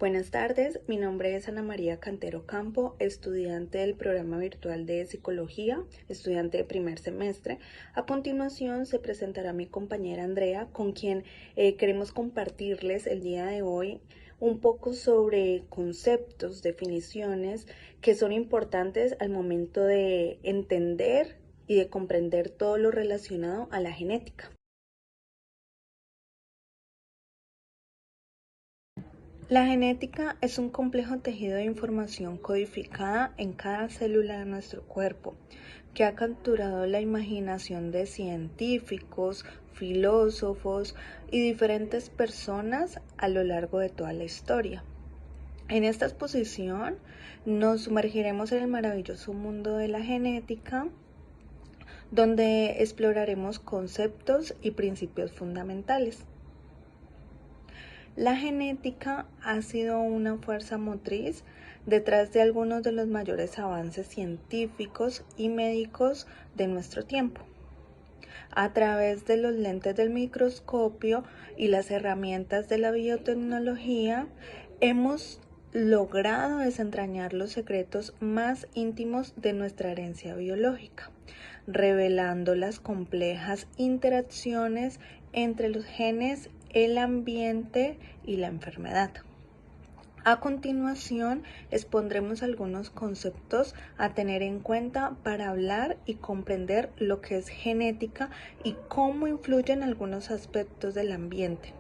Buenas tardes, mi nombre es Ana María Cantero Campo, estudiante del programa virtual de psicología, estudiante de primer semestre. A continuación se presentará mi compañera Andrea, con quien queremos compartirles el día de hoy un poco sobre conceptos, definiciones que son importantes al momento de entender y de comprender todo lo relacionado a la genética. La genética es un complejo tejido de información codificada en cada célula de nuestro cuerpo, que ha capturado la imaginación de científicos, filósofos y diferentes personas a lo largo de toda la historia. En esta exposición nos sumergiremos en el maravilloso mundo de la genética, donde exploraremos conceptos y principios fundamentales. La genética ha sido una fuerza motriz detrás de algunos de los mayores avances científicos y médicos de nuestro tiempo. A través de los lentes del microscopio y las herramientas de la biotecnología, hemos logrado desentrañar los secretos más íntimos de nuestra herencia biológica, revelando las complejas interacciones entre los genes, el ambiente y la enfermedad. A continuación, expondremos algunos conceptos a tener en cuenta para hablar y comprender lo que es genética y cómo influyen algunos aspectos del ambiente.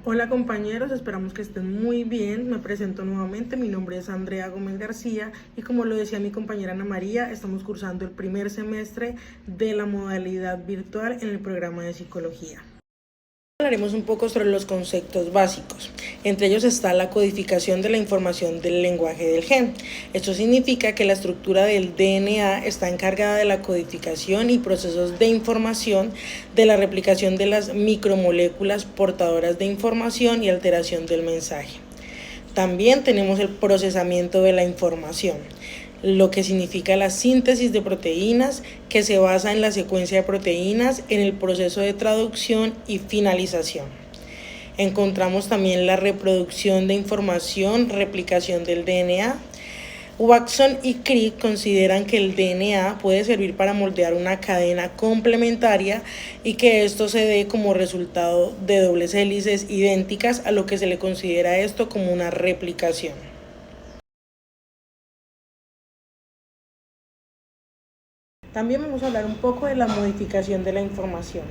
Hola compañeros, esperamos que estén muy bien. Me presento nuevamente, mi nombre es Andrea Gómez García y como lo decía mi compañera Ana María, estamos cursando el primer semestre de la modalidad virtual en el programa de psicología. Hablaremos un poco sobre los conceptos básicos. Entre ellos está la codificación de la información del lenguaje del gen. Esto significa que la estructura del DNA está encargada de la codificación y procesos de información, de la replicación de las micromoléculas portadoras de información y alteración del mensaje. También tenemos el procesamiento de la información, lo que significa la síntesis de proteínas, que se basa en la secuencia de proteínas, en el proceso de traducción y finalización. Encontramos también la reproducción de información, replicación del DNA. Watson y Crick consideran que el DNA puede servir para moldear una cadena complementaria y que esto se dé como resultado de dobles hélices idénticas, a lo que se le considera esto como una replicación. También vamos a hablar un poco de la modificación de la información.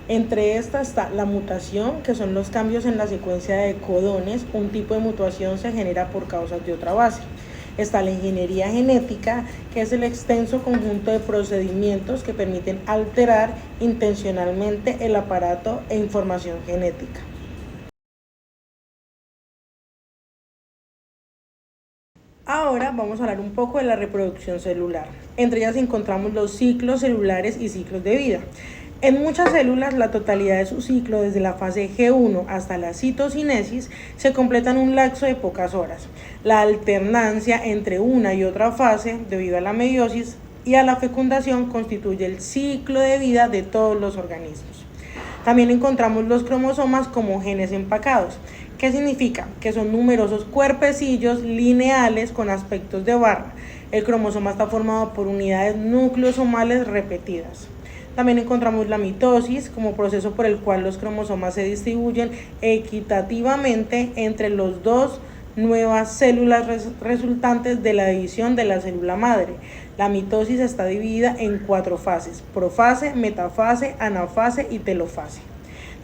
Entre estas está la mutación, que son los cambios en la secuencia de codones. Un tipo de mutación se genera por causas de otra base. Está la ingeniería genética, que es el extenso conjunto de procedimientos que permiten alterar intencionalmente el aparato e información genética. Ahora vamos a hablar un poco de la reproducción celular. Entre ellas encontramos los ciclos celulares y ciclos de vida. En muchas células, la totalidad de su ciclo, desde la fase G1 hasta la citocinesis, se completa en un lapso de pocas horas. La alternancia entre una y otra fase, debido a la meiosis y a la fecundación, constituye el ciclo de vida de todos los organismos. También encontramos los cromosomas como genes empacados. ¿Qué significa? Que son numerosos cuerpecillos lineales con aspectos de barra. El cromosoma está formado por unidades nucleosomales repetidas. También encontramos la mitosis como proceso por el cual los cromosomas se distribuyen equitativamente entre las dos nuevas células resultantes de la división de la célula madre. La mitosis está dividida en 4 fases: profase, metafase, anafase y telofase.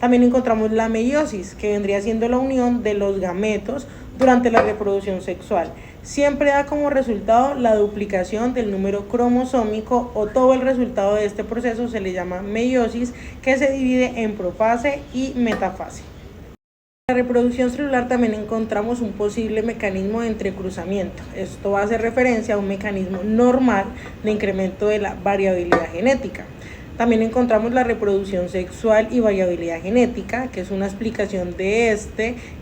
También encontramos la meiosis, que vendría siendo la unión de los gametos durante la reproducción sexual. Siempre da como resultado la duplicación del número cromosómico, o todo el resultado de este proceso se le llama meiosis, que se divide en profase y metafase. En la reproducción celular también encontramos un posible mecanismo de entrecruzamiento. Esto hace referencia a un mecanismo normal de incremento de la variabilidad genética. También encontramos la reproducción sexual y variabilidad genética, que es una explicación de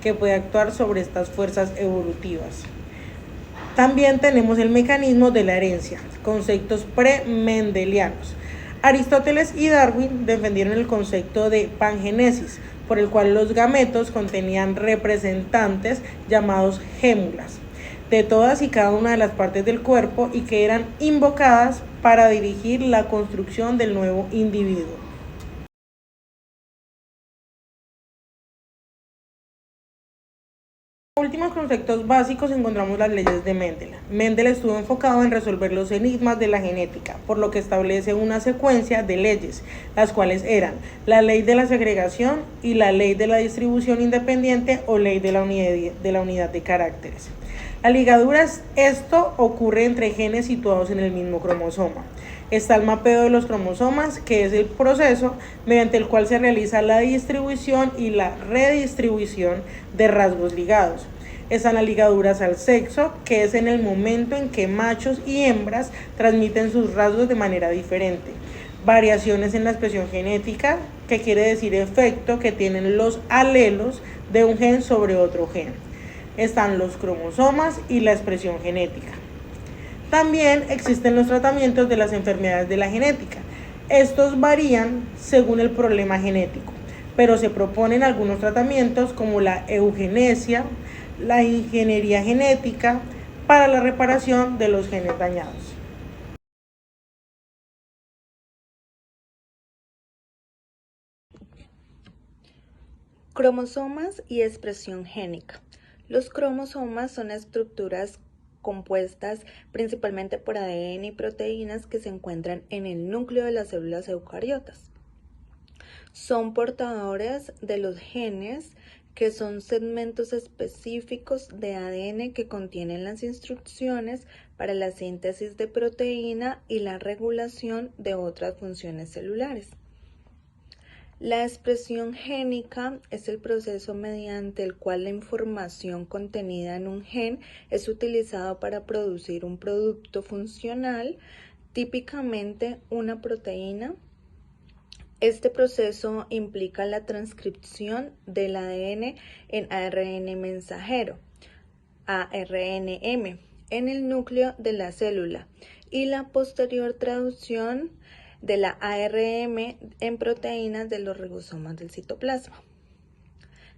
que puede actuar sobre estas fuerzas evolutivas. También tenemos el mecanismo de la herencia, conceptos pre-mendelianos. Aristóteles y Darwin defendieron el concepto de pangenesis, por el cual los gametos contenían representantes llamados gémulas de todas y cada una de las partes del cuerpo y que eran invocadas para dirigir la construcción del nuevo individuo. Como últimos conceptos básicos encontramos las leyes de Mendel. Mendel estuvo enfocado en resolver los enigmas de la genética, por lo que establece una secuencia de leyes, las cuales eran la ley de la segregación y la ley de la distribución independiente o ley de la unidad de caracteres. La ligadura, esto ocurre entre genes situados en el mismo cromosoma. Está el mapeo de los cromosomas, que es el proceso mediante el cual se realiza la distribución y la redistribución de rasgos ligados. Están las ligaduras al sexo, que es en el momento en que machos y hembras transmiten sus rasgos de manera diferente. Variaciones en la expresión genética, que quiere decir efecto que tienen los alelos de un gen sobre otro gen. Están los cromosomas y la expresión genética. También existen los tratamientos de las enfermedades de la genética. Estos varían según el problema genético, pero se proponen algunos tratamientos como la eugenesia, la ingeniería genética para la reparación de los genes dañados. Cromosomas y expresión génica. Los cromosomas son estructuras compuestas principalmente por ADN y proteínas que se encuentran en el núcleo de las células eucariotas. Son portadores de los genes, que son segmentos específicos de ADN que contienen las instrucciones para la síntesis de proteína y la regulación de otras funciones celulares. La expresión génica es el proceso mediante el cual la información contenida en un gen es utilizado para producir un producto funcional, típicamente una proteína. Este proceso implica la transcripción del ADN en ARN mensajero, ARNM, en el núcleo de la célula y la posterior traducción de la ARN en proteínas de los ribosomas del citoplasma.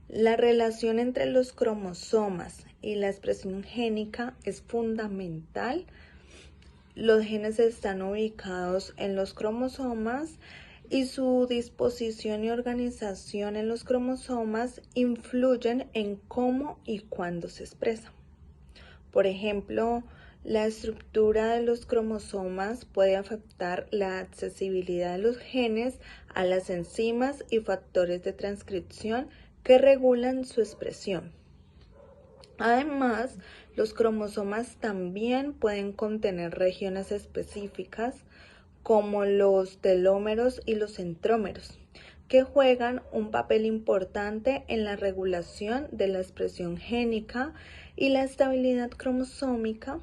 La relación entre los cromosomas y la expresión génica es fundamental. Los genes están ubicados en los cromosomas y su disposición y organización en los cromosomas influyen en cómo y cuándo se expresan. Por ejemplo, la estructura de los cromosomas puede afectar la accesibilidad de los genes a las enzimas y factores de transcripción que regulan su expresión. Además, los cromosomas también pueden contener regiones específicas como los telómeros y los centrómeros, que juegan un papel importante en la regulación de la expresión génica y la estabilidad cromosómica.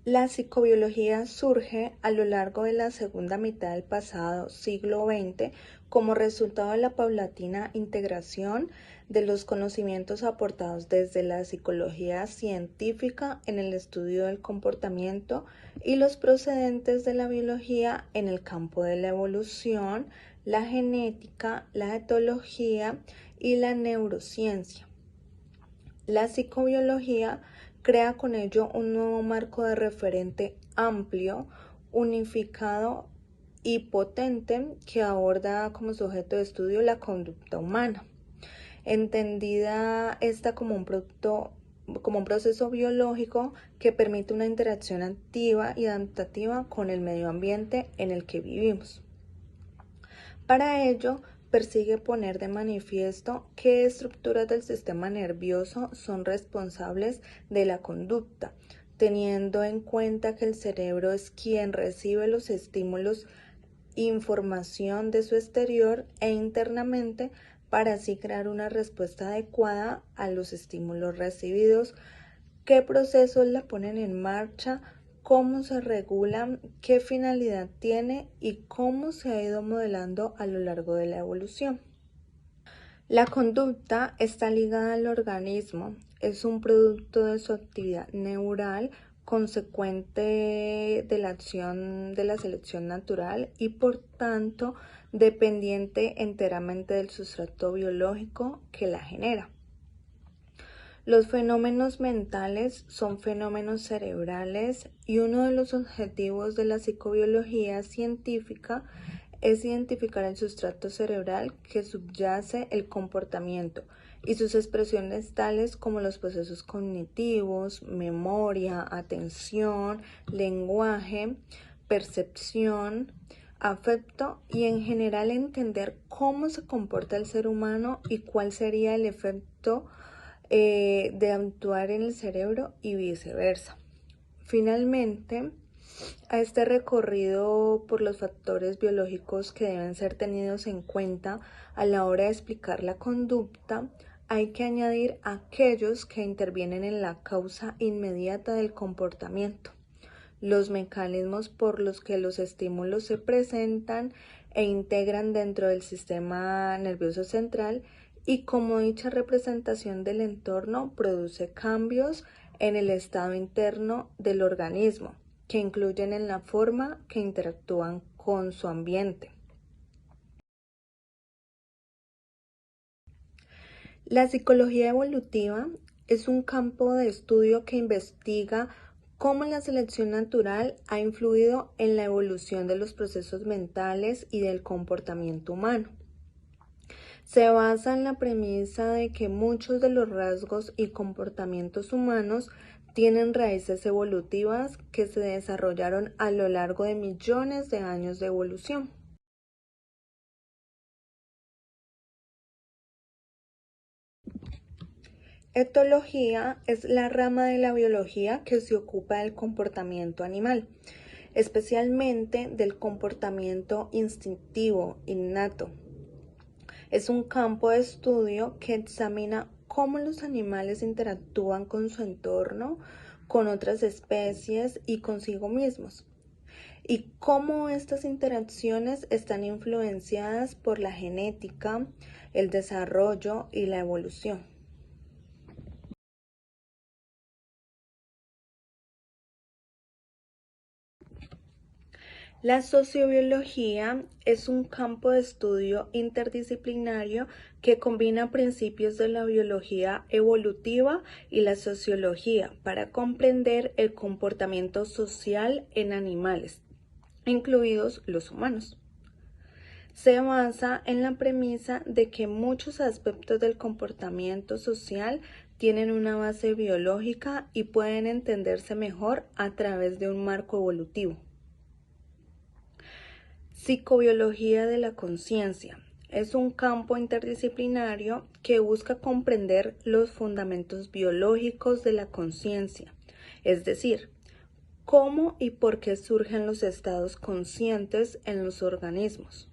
La psicobiología surge a lo largo de la segunda mitad del pasado siglo XX como resultado de la paulatina integración de los conocimientos aportados desde la psicología científica en el estudio del comportamiento y los procedentes de la biología en el campo de la evolución, la genética, la etología y la neurociencia. La psicobiología crea con ello un nuevo marco de referente amplio, unificado y potente que aborda como sujeto de estudio la conducta humana, entendida esta como un proceso biológico que permite una interacción activa y adaptativa con el medio ambiente en el que vivimos. Para ello, persigue poner de manifiesto qué estructuras del sistema nervioso son responsables de la conducta, teniendo en cuenta que el cerebro es quien recibe los estímulos, información de su exterior e internamente para así crear una respuesta adecuada a los estímulos recibidos, qué procesos la ponen en marcha, cómo se regula, qué finalidad tiene y cómo se ha ido modelando a lo largo de la evolución. La conducta está ligada al organismo, es un producto de su actividad neural, consecuente de la acción de la selección natural y por tanto dependiente enteramente del sustrato biológico que la genera. Los fenómenos mentales son fenómenos cerebrales y uno de los objetivos de la psicobiología científica es identificar el sustrato cerebral que subyace el comportamiento y sus expresiones tales como los procesos cognitivos, memoria, atención, lenguaje, percepción, afecto y en general entender cómo se comporta el ser humano y cuál sería el efecto de actuar en el cerebro y viceversa. Finalmente, a este recorrido por los factores biológicos que deben ser tenidos en cuenta a la hora de explicar la conducta, hay que añadir aquellos que intervienen en la causa inmediata del comportamiento, los mecanismos por los que los estímulos se presentan e integran dentro del sistema nervioso central y cómo dicha representación del entorno produce cambios en el estado interno del organismo, que incluyen en la forma que interactúan con su ambiente. La psicología evolutiva es un campo de estudio que investiga cómo la selección natural ha influido en la evolución de los procesos mentales y del comportamiento humano. Se basa en la premisa de que muchos de los rasgos y comportamientos humanos tienen raíces evolutivas que se desarrollaron a lo largo de millones de años de evolución. Etología es la rama de la biología que se ocupa del comportamiento animal, especialmente del comportamiento instintivo, innato. Es un campo de estudio que examina cómo los animales interactúan con su entorno, con otras especies y consigo mismos, y cómo estas interacciones están influenciadas por la genética, el desarrollo y la evolución. La sociobiología es un campo de estudio interdisciplinario que combina principios de la biología evolutiva y la sociología para comprender el comportamiento social en animales, incluidos los humanos. Se basa en la premisa de que muchos aspectos del comportamiento social tienen una base biológica y pueden entenderse mejor a través de un marco evolutivo. Psicobiología de la conciencia es un campo interdisciplinario que busca comprender los fundamentos biológicos de la conciencia, es decir, cómo y por qué surgen los estados conscientes en los organismos.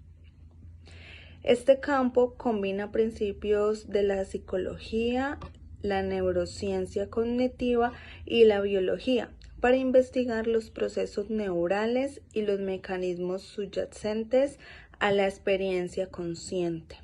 Este campo combina principios de la psicología, la neurociencia cognitiva y la biología para investigar los procesos neurales y los mecanismos subyacentes a la experiencia consciente.